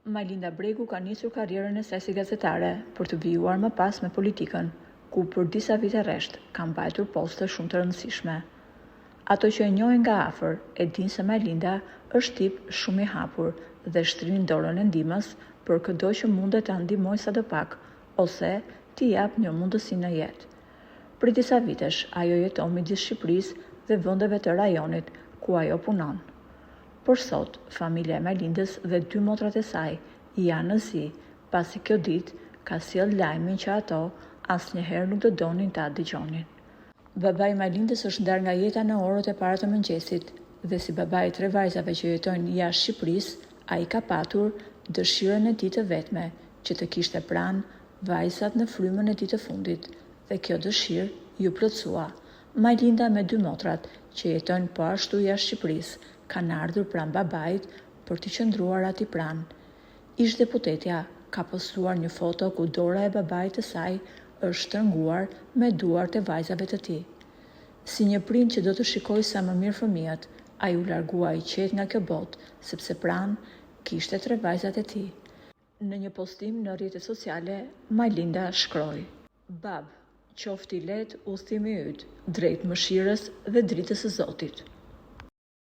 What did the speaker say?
Majlinda Bregu ka nisur karrierën e saj si gazetare për të vijuar më pas me politikën, ku për disa vite rresht ka mbajtur poste shumë të rëndësishme. Ato që e njohin nga afër e dinë se Majlinda është tip shumë i hapur dhe shtrin dorën e ndihmës për çdo që mundet ta ndihmojë sadopak ose t'i jap një mundësi në jetë. Për disa vitesh ajo jeton midis Shqipërisë dhe vendeve të rajonit ku ajo punon. Por sot, familja e Majlindës dhe 2 motrat e saj janë në zi, pasi kjo ditë ka sjellë lajmin që ato asnjëherë nuk do donin ta dëgjonin. Babai i Majlindës është ndarë nga jeta në orët e para të mëngjesit dhe si babai i 3 vajzave që jetojnë jashtë Shqipërisë, ai ka patur dëshirën e tij të vetme që të kishte pranë vajzat në frymën e tij të fundit dhe kjo dëshirë ju plotësua. Majlinda me 2 motrat që jetojnë po ashtu jashtë Shqipërisë kanë ardhur pranë babait për të qëndruar ati pranë. Ish-deputetja ka postuar një foto ku dora e babait të saj është shtrënguar me duart e vajzave të tij. Si një prind që do të shikojë sa më mirë fëmijët, ai u largua i qetë nga kjo botë, sepse pranë kishte 3 vajzat e tij. Në një postim në rrjetet sociale, Majlinda shkroi: "Bab, qofti lehtë udhëtimi yt drejt mëshirës dhe dritës së Zotit."